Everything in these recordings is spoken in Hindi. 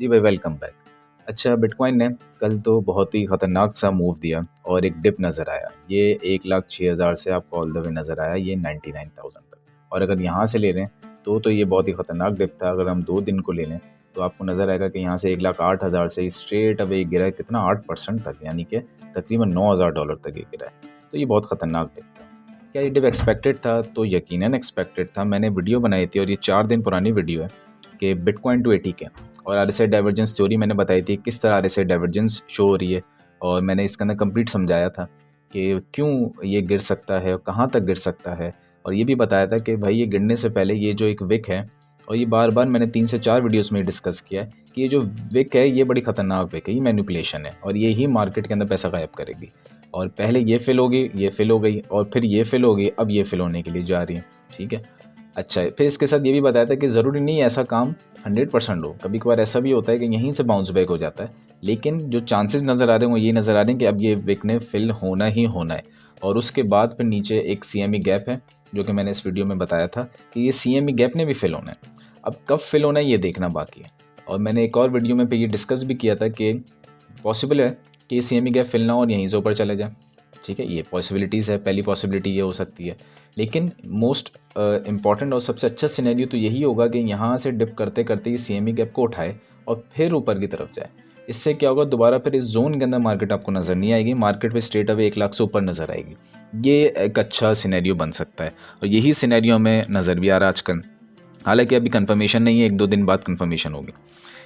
जी भाई, वेलकम बैक। अच्छा, बिटकॉइन ने कल तो बहुत ही ख़तरनाक सा मूव दिया और एक डिप नज़र आया। ये 1,06,000 से आपको ऑल द वे नज़र आया ये 99,000 तक। और अगर यहाँ से ले लें तो ये बहुत ही ख़तरनाक डिप था। अगर हम 2 दिन को ले लें तो आपको नज़र आएगा कि यहाँ से 1,08,000 से स्ट्रेट अवे गिरा है कितना 8% तक, यानी कि तकरीबन $9,000 तक ये गिरा है। तो ये बहुत ख़तरनाक डिप था। क्या ये डिप एक्सपेक्टेड था? तो यकीनन एक्सपेक्टेड था। मैंने वीडियो बनाई थी और ये 4 दिन पुरानी वीडियो है कि बिटकॉइन टू एटी के और आरएसआई डाइवर्जेंस थ्योरी मैंने बताई थी किस तरह आरएसआई डाइवर्जेंस शो हो रही है। और मैंने इसके अंदर कंप्लीट समझाया था कि क्यों ये गिर सकता है और कहाँ तक गिर सकता है। और ये भी बताया था कि भाई ये गिरने से पहले ये जो एक विक है, और ये बार बार मैंने 3 से 4 वीडियोस में डिस्कस किया है कि ये जो विक है ये बड़ी ख़तरनाक विक है, ये मैनिपुलेशन है और ये ही मार्केट के अंदर पैसा गायब करेगी। और पहले ये फिल होगी, ये फिल हो गई और फिर ये फिल हो गई, अब ये फिल होने के लिए जा रही है। ठीक है। अच्छा, फिर इसके साथ ये भी बताया था कि ज़रूरी नहीं ऐसा काम 100% हो, कभी कभार ऐसा भी होता है कि यहीं से बाउंस बैक हो जाता है। लेकिन जो चांसेस नज़र आ रहे हैं वो ये नज़र आ रहे हैं कि अब ये विक ने फिल होना ही होना है। और उसके बाद फिर नीचे एक CME गैप है जो कि मैंने इस वीडियो में बताया था कि ये CME गैप ने भी फिल होना है। अब कब फिल होना है ये देखना बाकी है। और मैंने एक और वीडियो में पे ये डिस्कस भी किया था कि पॉसिबल है कि ये CME गैप फिल ना हो और यहीं से ऊपर चले जाए। ठीक है, ये पॉसिबिलिटीज़ है। पहली पॉसिबिलिटी ये हो सकती है, लेकिन मोस्ट इम्पॉर्टेंट और सबसे अच्छा सिनेरियो तो यही होगा कि यहाँ से डिप करते करते ये CME गैप को उठाए और फिर ऊपर की तरफ जाए। इससे क्या होगा, दोबारा फिर इस जोन के अंदर मार्केट आपको नज़र नहीं आएगी, मार्केट पे स्ट्रेट अवे 1 लाख से ऊपर नज़र आएगी। ये एक अच्छा सिनेरियो बन सकता है और यही सिनेरियो हमें नज़र भी आ रहा है आजकल। हालांकि अभी कंफर्मेशन नहीं है, 1-2 दिन बाद कंफर्मेशन होगी।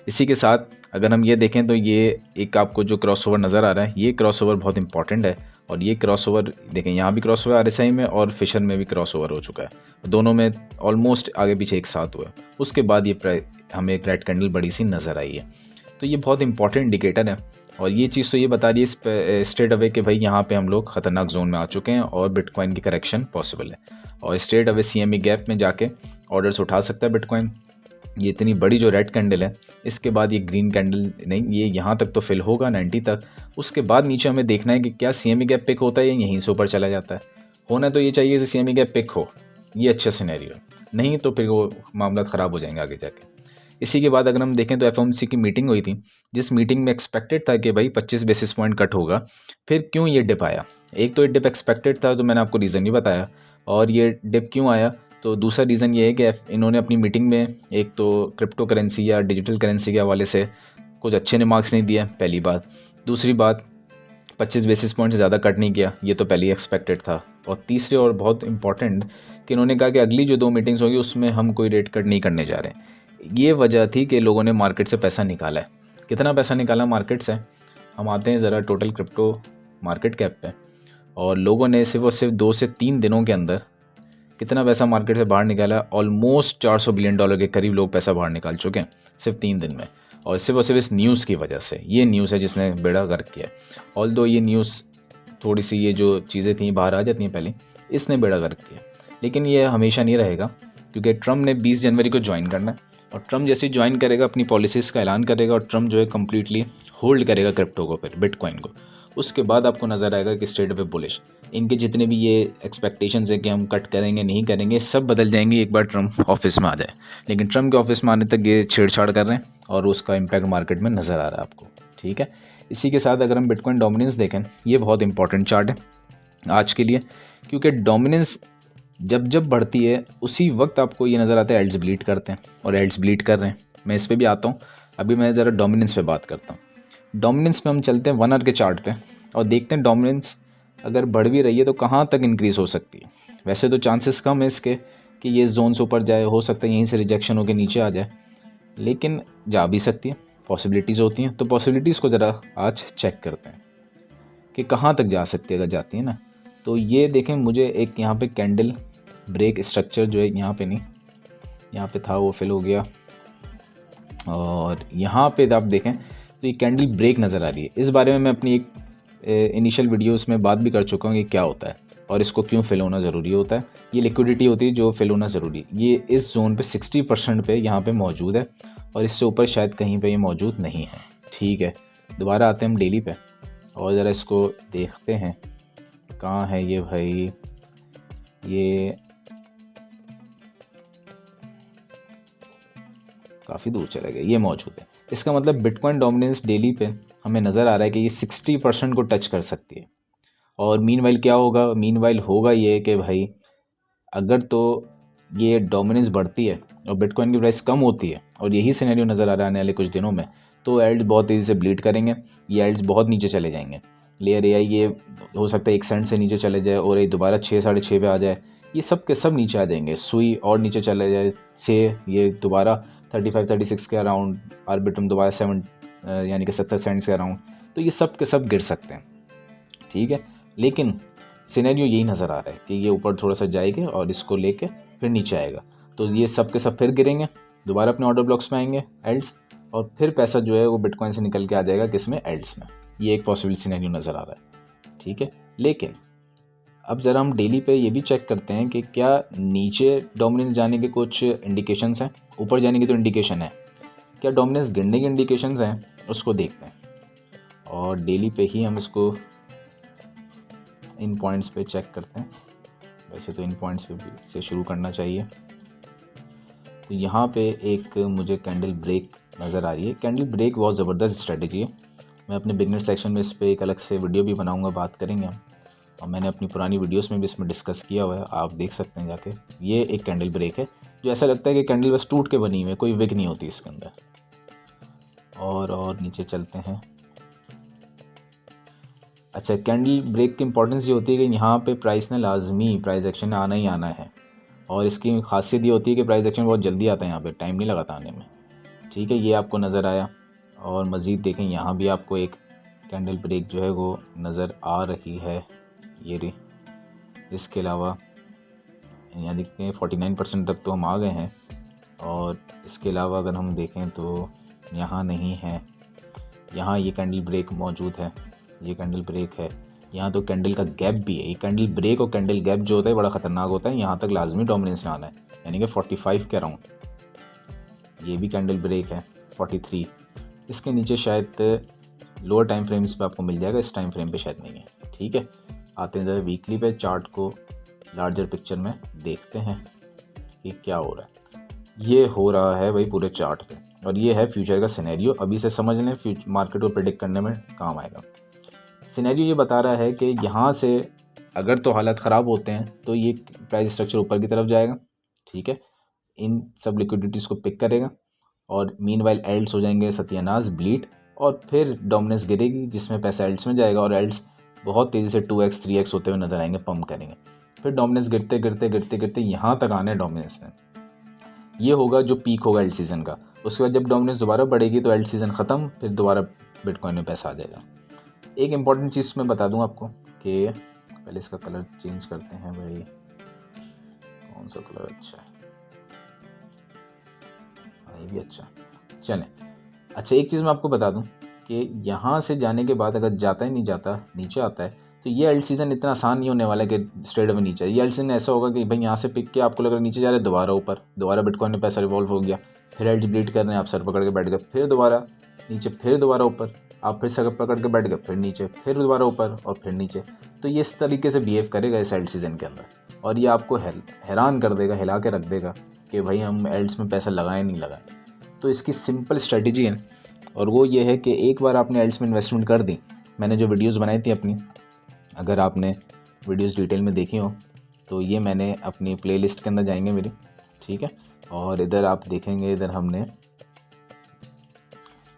इसी के साथ अगर हम ये देखें तो ये एक आपको जो क्रॉसओवर नज़र आ रहा है, ये क्रॉसओवर बहुत इंपॉर्टेंट है। और ये क्रॉसओवर देखें, यहाँ भी क्रॉसओवर RSI में और फिशर में भी क्रॉसओवर हो चुका है। दोनों में ऑलमोस्ट आगे पीछे एक साथ हुआ है। उसके बाद ये हमें एक रेड कैंडल बड़ी सी नज़र आई है। तो ये बहुत इंपॉर्टेंट इंडिकेटर है और ये चीज़ तो ये बता रही है स्ट्रेट अवे कि भाई यहाँ पे हम लोग ख़तरनाक जोन में आ चुके हैं और बिटकॉइन की करेक्शन पॉसिबल है। और स्ट्रेट अवे CME गैप में जाके ऑर्डर्स उठा सकता है बिटकॉइन। ये इतनी बड़ी जो रेड कैंडल है, इसके बाद ये ग्रीन कैंडल नहीं, ये यहाँ तक तो फिल होगा 90 तक। उसके बाद नीचे हमें देखना है कि क्या CME गैप पिक होता है या यहीं से ऊपर चला जाता है। होना तो ये चाहिए कि CME गैप पिक हो, ये अच्छा सिनेरियो है। नहीं तो फिर वो मामला ख़राब हो जाएंगे आगे जाके। इसी के बाद अगर हम देखें तो FOMC की मीटिंग हुई थी, जिस मीटिंग में एक्सपेक्टेड था कि भाई 25 बेसिस पॉइंट कट होगा। फिर क्यों ये डिप आया? एक तो ये डिप एक्सपेक्टेड था तो मैंने आपको रीज़न भी बताया। और ये डिप क्यों आया, तो दूसरा रीज़न ये है कि इन्होंने अपनी मीटिंग में एक तो क्रिप्टो करेंसी या डिजिटल करेंसी के हवाले से कुछ अच्छे रिमार्क्स नहीं दिए, पहली बात। दूसरी बात, 25 बेसिस पॉइंट से ज़्यादा कट नहीं किया, ये तो पहले ही एक्सपेक्टेड था। और तीसरे और बहुत इंपॉर्टेंट कि इन्होंने कहा कि अगली जो 2 मीटिंग्स होगी उसमें हम कोई रेट कट नहीं करने जा रहे हैं। ये वजह थी कि लोगों ने मार्केट से पैसा निकाला है। कितना पैसा निकाला मार्केट से, हम आते हैं ज़रा टोटल क्रिप्टो मार्केट कैप पे। और लोगों ने सिर्फ और सिर्फ 2 से 3 दिनों के अंदर कितना पैसा मार्केट से बाहर निकाला? ऑलमोस्ट $400 बिलियन के करीब लोग पैसा बाहर निकाल चुके हैं सिर्फ 3 दिन में। और सिर्फ इस न्यूज़ की वजह से, ये न्यूज़ है जिसने बेड़ा गर्क किया। ऑल्दो ये न्यूज़ थोड़ी सी, ये जो चीज़ें थी बाहर आ जाती हैं पहले, इसने बेड़ा गर्क किया। लेकिन ये हमेशा नहीं रहेगा, क्योंकि ट्रम्प ने 20 जनवरी को ज्वाइन करना है। और ट्रम्प जैसे ज्वाइन करेगा अपनी पॉलिसीज़ का ऐलान करेगा और ट्रम्प जो है कम्प्लीटली होल्ड करेगा क्रिप्टो को, फिर बिटकॉइन को। उसके बाद आपको नज़र आएगा कि स्ट्रेट अवे बुलिश। इनके जितने भी ये एक्सपेक्टेशंस है कि हम कट करेंगे नहीं करेंगे, सब बदल जाएंगे एक बार ट्रम्प ऑफिस में आ जाए। लेकिन ट्रम्प के ऑफिस में आने तक ये छेड़छाड़ कर रहे हैं और उसका इम्पैक्ट मार्केट में नज़र आ रहा है आपको। ठीक है। इसी के साथ अगर हम बिटकॉइन डोमिनेंस देखें, ये बहुत इंपॉर्टेंट चार्ट है आज के लिए, क्योंकि डोमिनेंस जब जब बढ़ती है उसी वक्त आपको ये नज़र आता है एल्ड्स ब्लीड करते हैं और एल्ड्स ब्लीड कर रहे हैं। मैं इस पर भी आता हूँ। अभी मैं ज़रा डोमिनेंस पे बात करता हूँ। डोमिनेंस पे हम चलते हैं 1 आवर के चार्ट पे और देखते हैं डोमिनेंस अगर बढ़ भी रही है तो कहाँ तक इंक्रीज़ हो सकती है। वैसे तो चांसेस कम है इसके कि ये जोन से ऊपर जाए, हो सकता है यहीं से रिजेक्शन होकर नीचे आ जाए, लेकिन जा भी सकती है, पॉसिबिलिटीज़ होती हैं। तो पॉसिबिलिटीज़ को ज़रा आज चेक करते हैं कि कहाँ तक जा सकती है अगर जाती है ना। तो ये देखें, मुझे एक यहाँ पे कैंडल ब्रेक स्ट्रक्चर जो है, यहाँ पे नहीं, यहाँ पे था वो फिल हो गया। और यहाँ पे आप देखें तो ये कैंडल ब्रेक नज़र आ रही है। इस बारे में मैं अपनी एक इनिशियल वीडियोस में बात भी कर चुका हूँ कि क्या होता है और इसको क्यों फिल होना ज़रूरी होता है। ये लिक्विडिटी होती है जो फिल होना ज़रूरी है। ये इस जोन पे 60% पे यहाँ पे मौजूद है और इससे ऊपर शायद कहीं पे ये मौजूद नहीं है। ठीक है, दोबारा आते हैं हम डेली पे और ज़रा इसको देखते हैं कहाँ है ये भाई। ये काफ़ी दूर चले गए, ये मौजूद है। इसका मतलब बिटकॉइन डोमिनेंस डेली पे हमें नज़र आ रहा है कि ये 60% को टच कर सकती है। और मीनवाइल क्या होगा, मीनवाइल होगा ये कि भाई अगर तो ये डोमिनेंस बढ़ती है और बिटकॉइन की प्राइस कम होती है, और यही सिनेरियो नज़र आ रहा है आने वाले कुछ दिनों में, तो एल्ड्स बहुत तेज़ी से ब्लीड करेंगे, ये एल्ड्स बहुत नीचे चले जाएंगे। लेयर एआई ये हो सकता है 1 सेंट से नीचे चले जाए और ये दोबारा 6 साढ़े 6 पे आ जाए, ये सब के सब नीचे आ जाएंगे। सुई और नीचे चले जाए से ये दोबारा 35-36 के अराउंड, आर्बिट्रम दोबारा 7 यानी कि 70 सेंट्स के अराउंड, तो ये सब के सब गिर सकते हैं। ठीक है, लेकिन सिनेरियो यही नज़र आ रहा है कि ये ऊपर थोड़ा सा जाएगा और इसको लेके फिर नीचे आएगा, तो ये सब के सब फिर गिरेंगे, दोबारा अपने ऑर्डर ब्लॉक्स में आएंगे एल्ड्स, और फिर पैसा जो है वो बिटकॉइन से निकल के आ जाएगा किसमें, एल्ड्स में। ये एक पॉसिबल सिनेरियो नज़र आ रहा है। ठीक है, लेकिन अब ज़रा हम डेली पे ये भी चेक करते हैं कि क्या नीचे डोमिनेंस जाने के कुछ इंडिकेशंस हैं, ऊपर जाने की तो इंडिकेशन है, क्या डोमिनेंस गिरने की इंडिकेशंस हैं, उसको देखते हैं। और डेली पे ही हम इसको इन पॉइंट्स पे चेक करते हैं। वैसे तो इन पॉइंट्स पे से शुरू करना चाहिए। तो यहाँ पे एक मुझे कैंडल ब्रेक नज़र आ रही है। कैंडल ब्रेक बहुत ज़बरदस्त स्ट्रेटजी है। मैं अपने बिगनर सेक्शन में इस पर एक अलग से वीडियो भी बनाऊँगा, बात करेंगे हम, और मैंने अपनी पुरानी वीडियोस में भी इसमें डिस्कस किया हुआ है, आप देख सकते हैं जाके। ये एक कैंडल ब्रेक है जो ऐसा लगता है कि कैंडल बस टूट के बनी हुई है, कोई विक नहीं होती इसके अंदर। और नीचे चलते हैं। अच्छा, कैंडल ब्रेक की इंपॉर्टेंस ये होती है कि यहाँ पे प्राइस ने लाजमी प्राइस एक्शन में आना ही आना है, और इसकी खासियत ये होती है कि प्राइस एक्शन बहुत जल्दी आता है, यहाँ पे टाइम नहीं लगाता आने में। ठीक है, ये आपको नज़र आया। और मज़ीद देखें, यहाँ भी आपको एक कैंडल ब्रेक जो है वो नज़र आ रही है, ये रही। इसके अलावा यहाँ देखते हैं 49% तक तो हम आ गए हैं, और इसके अलावा अगर हम देखें तो यहाँ नहीं है, यहाँ ये कैंडल ब्रेक मौजूद है, ये कैंडल ब्रेक है। यहाँ तो कैंडल का गैप भी है। ये कैंडल ब्रेक और कैंडल गैप जो होता है बड़ा ख़तरनाक होता है, यहाँ तक लाजमी डोमिनेंस आना है, यानी कि 45 के अराउंड। ये भी कैंडल ब्रेक है 43। इसके नीचे शायद लोअर टाइम फ्रेम्स पे आपको मिल जाएगा, इस टाइम फ्रेम पे शायद नहीं है। ठीक है, आते हैं ज़रा वीकली पे चार्ट को लार्जर पिक्चर में देखते हैं कि क्या हो रहा है। ये हो रहा है भाई पूरे चार्ट पे, और ये है फ्यूचर का सिनेरियो। अभी से समझ लें, मार्केट को प्रेडिक्ट करने में काम आएगा। सिनेरियो ये बता रहा है कि यहाँ से अगर तो हालात ख़राब होते हैं तो ये प्राइस स्ट्रक्चर ऊपर की तरफ जाएगा। ठीक है, इन सब लिक्विडिटीज़ को पिक करेगा, और मीनवाइल एल्ड्स हो जाएंगे सत्यानाश, ब्लीड, और फिर डोमिनेंस गिरेगी जिसमें पैसा एल्ड्स में जाएगा, और एल्ड्स बहुत तेज़ी से 2x 3x होते हुए नजर आएंगे, पंप करेंगे। फिर डोमिनेंस गिरते गिरते गिरते गिरते यहाँ तक आने डोमिनेंस ने, ये होगा जो पीक होगा एल्ड सीज़न का। उसके बाद जब डोमिनेंस दोबारा बढ़ेगी तो एल्ड सीज़न ख़त्म, फिर दोबारा बिटकॉइन में पैसा आ जाएगा। एक इम्पॉर्टेंट चीज़ मैं बता दूं आपको कि पहले इसका कलर चेंज करते हैं भाई, कौन सा कलर अच्छा है, ये भी अच्छा, चलें। अच्छा, एक चीज़ मैं आपको बता दूं कि यहाँ से जाने के बाद अगर जाता ही नहीं जाता, नीचे आता है, तो ये एल्ड सीज़न इतना आसान नहीं होने वाला है कि स्ट्रेट में नीचे। ये एल्ड सीज़न ऐसा होगा कि भाई यहाँ से पिक के आपको लग रहा है नीचे जा रहे, दोबारा ऊपर, दोबारा बिटकॉइन में पैसा रिवॉल्व हो गया, फिर एल्ड्स ब्लीड कर रहे हैं, आप सर पकड़ के बैठ गए, फिर दोबारा नीचे, फिर दोबारा ऊपर, आप फिर सर पकड़ के बैठ गए, फिर नीचे, फिर दोबारा ऊपर, और फिर नीचे। तो ये इस तरीके से बिहेव करेगा इस एल्ड सीज़न के अंदर, और ये आपको हैरान कर देगा, हिला के रख देगा कि भाई हम एल्ड्स में पैसा लगाएं नहीं लगाएं। तो इसकी सिंपल स्ट्रेटजी है, और वो ये है कि एक बार आपने एल्ड्स में इन्वेस्टमेंट कर दी, मैंने जो वीडियोस बनाई थी अपनी, अगर आपने वीडियोस डिटेल में देखी हो तो ये मैंने अपनी प्लेलिस्ट के अंदर जाएंगे मेरी, ठीक है, और इधर आप देखेंगे, इधर हमने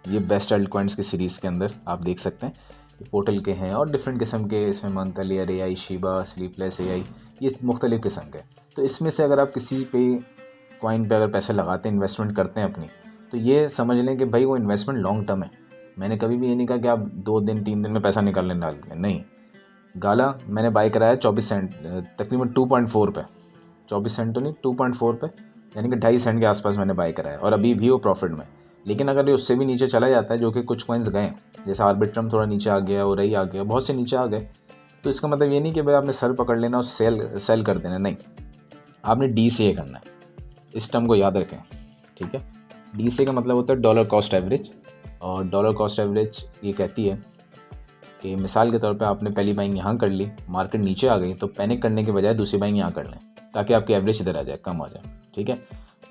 ये बेस्ट एल्ड कॉइन्स की सीरीज़ के अंदर आप देख सकते हैं, ये पोर्टल के हैं और डिफरेंट किस्म के, इसमें Manthal air AI, Shiba, sleepless AI, ये मुख्तलिफ़ किस्म के। तो इसमें से अगर आप किसी पे कॉइन पे अगर पैसे लगाते हैं, इन्वेस्टमेंट करते हैं अपनी, तो ये समझ लें कि भाई वो इन्वेस्टमेंट लॉन्ग टर्म है। मैंने कभी भी ये नहीं कहा कि आप 2 दिन 3 दिन में पैसा निकालने डाल देंगे, नहीं। गाला मैंने बाय कराया 24 सेंट, तकरीबन 2.4 पे, 24 सेंट तो नहीं, 2.4 पे, यानी कि 2.5 सेंट के आसपास मैंने बाय कराया, और अभी भी वो प्रॉफिट में। लेकिन अगर ये उससे भी नीचे चला जाता है, जो कि कुछ कॉइन्स गए, जैसे आर्बिट्रम थोड़ा नीचे आ गया, और रही आ गया, बहुत से नीचे आ गए, तो इसका मतलब ये नहीं कि भाई आपने सर पकड़ लेना और सेल कर देना, नहीं, आपने DCA करना है। इस टर्म को याद रखें, ठीक है। DCA का मतलब होता है डॉलर कॉस्ट एवरेज, और डॉलर कॉस्ट एवरेज ये कहती है कि मिसाल के तौर पे आपने पहली बाइंग यहाँ कर ली, मार्केट नीचे आ गई, तो पैनिक करने के बजाय दूसरी बाइंग यहाँ कर लें, ताकि आपकी एवरेज इधर आ जाए, कम आ जाए, ठीक है।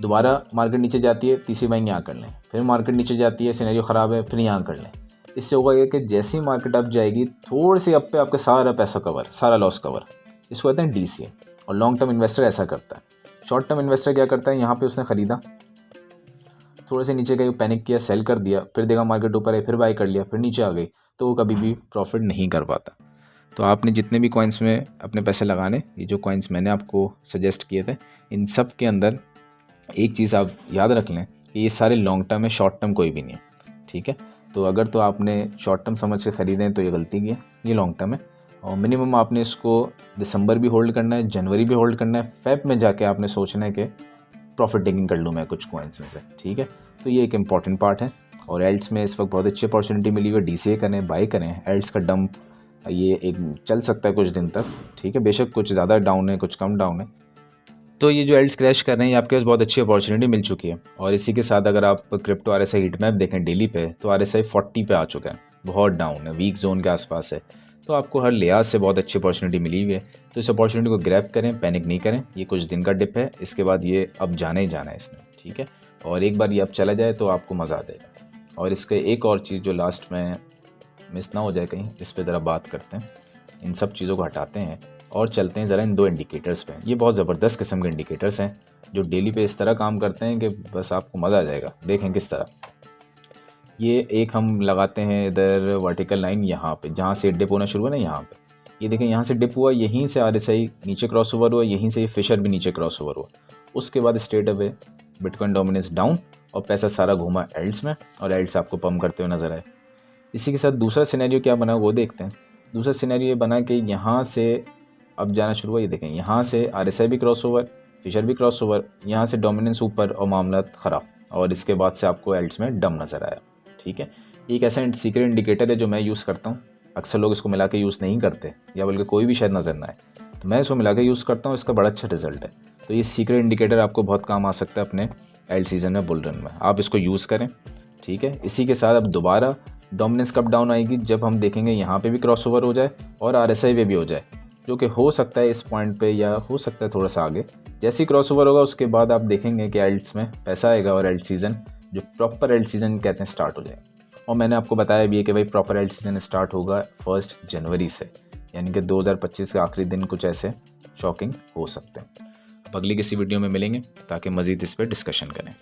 दोबारा मार्केट नीचे जाती है, तीसरी बाइंग यहाँ कर लें, फिर मार्केट नीचे जाती है, सिनेरियो ख़राब है, फिर यहाँ कर लें। इससे होगा ये कि जैसे ही मार्केट अप जाएगी, थोड़ी सी अप पे आपका सारा पैसा कवर, सारा लॉस कवर। इसको कहते हैं DCA। और लॉन्ग टर्म इन्वेस्टर ऐसा करता है। शॉर्ट टर्म इन्वेस्टर क्या करता है, यहाँ पे उसने ख़रीदा, थोड़े से नीचे गई, पैनिक किया, सेल कर दिया, फिर देखा मार्केट ऊपर है, फिर बाई कर लिया, फिर नीचे आ गई, तो वो कभी भी प्रॉफिट नहीं कर पाता। तो आपने जितने भी कॉइन्स में अपने पैसे लगाने, ये जो कॉइन्स मैंने आपको सजेस्ट किए थे, इन सब के अंदर एक चीज़ आप याद रख लें कि ये सारे लॉन्ग टर्म है, शॉर्ट टर्म कोई भी नहीं है, ठीक है। तो अगर तो आपने शॉर्ट टर्म समझ के ख़रीदे हैं तो ये गलती की है, ये लॉन्ग टर्म है। और मिनिमम आपने इसको दिसंबर भी होल्ड करना है, जनवरी भी होल्ड करना है, फेब में जाके आपने सोचना है कि प्रॉफिट टेकिंग कर लूँ मैं कुछ कॉइन्स में से, ठीक है। तो ये एक इम्पॉर्टेंट पार्ट है। और एल्ट्स में इस वक्त बहुत अच्छी अपॉर्चुनिटी मिली हुई है, DCA करें, बाई करें। एल्ट्स का डंप ये एक चल सकता है कुछ दिन तक, ठीक है, बेशक कुछ ज़्यादा डाउन है, कुछ कम डाउन है। तो ये जो एल्ट्स क्रैश कर रहे हैं, ये आपके पास बहुत अच्छी अपॉर्चुनिटी मिल चुकी है। और इसी के साथ अगर आप क्रिप्टो RSI हीट मैप देखें डेली पे, तो RSI 40 पे आ चुका है, बहुत डाउन है, वीक जोन के आसपास है। तो आपको हर लिहाज से बहुत अच्छी अपॉर्चुनिटी मिली हुई है। तो इस अपॉर्चुनिटी को ग्रैब करें, पैनिक नहीं करें। ये कुछ दिन का डिप है, इसके बाद ये अब जाना ही जाना है इसने, ठीक है। और एक बार ये अब चला जाए तो आपको मज़ा आ जाएगा। और इसके एक और चीज़ जो लास्ट में मिस ना हो जाए कहीं, इस पर ज़रा बात करते हैं। इन सब चीज़ों को हटाते हैं और चलते हैं ज़रा इन 2 इंडिकेटर्स पे। ये बहुत ज़बरदस्त किस्म के इंडिकेटर्स हैं जो डेली पे इस तरह काम करते हैं कि बस आपको मज़ा आ जाएगा। देखें किस तरह। ये एक हम लगाते हैं इधर वर्टिकल लाइन यहाँ पे, जहाँ से डिप होना शुरू हुआ ना, यहाँ पे ये देखें, यहाँ से डिप हुआ, यहीं से RSI नीचे क्रॉस ओवर हुआ, यहीं से ये फिशर भी नीचे क्रॉस ओवर हुआ। उसके बाद straight away bitcoin dominance down और पैसा सारा घूमा एल्ट्स में, और एल्ट्स आपको पम्प करते हुए नजर आए। इसी के साथ दूसरा सिनेरियो क्या बना वो देखते हैं। दूसरा सिनेरियो ये बना कि यहाँ से अब जाना शुरू हुआ, ये देखें, यहाँ से RSI भी क्रॉस ओवर, फिशर भी क्रॉस ओवर, यहाँ से डोमिनेंस ऊपर और मामला ख़राब, और इसके बाद से आपको एल्ट्स में डम नज़र आया, ठीक है। एक ऐसा सीक्रेट इंडिकेटर है जो मैं यूज़ करता हूँ। अक्सर लोग इसको मिला के यूज़ नहीं करते, या बल्कि कोई भी शायद नज़र ना आए, तो मैं इसको मिला के यूज़ करता हूँ, इसका बड़ा अच्छा रिजल्ट है। तो ये सीक्रेट इंडिकेटर आपको बहुत काम आ सकता है अपने एल्ट सीज़न में, बुल रन में, आप इसको यूज़ करें, ठीक है। इसी के साथ अब दोबारा डोमिनेंस कब डाउन आएगी, जब हम देखेंगे यहाँ पे भी क्रॉस ओवर हो जाए और RSI पे भी हो जाए, जो कि हो सकता है इस पॉइंट पे, या हो सकता है थोड़ा सा आगे। जैसे ही क्रॉस ओवर होगा उसके बाद आप देखेंगे कि एल्ट्स में पैसा आएगा और एल्ट सीज़न, जो प्रॉपर एल्ट सीज़न कहते हैं, स्टार्ट हो जाएगा। और मैंने आपको बताया भी है कि भाई प्रॉपर एल्ट सीज़न स्टार्ट होगा 1 जनवरी से, यानी कि 2025 के आखिरी दिन कुछ ऐसे शॉकिंग हो सकते हैं। अब अगली किसी वीडियो में मिलेंगे ताकि मज़ीद इस पर डिस्कशन करें।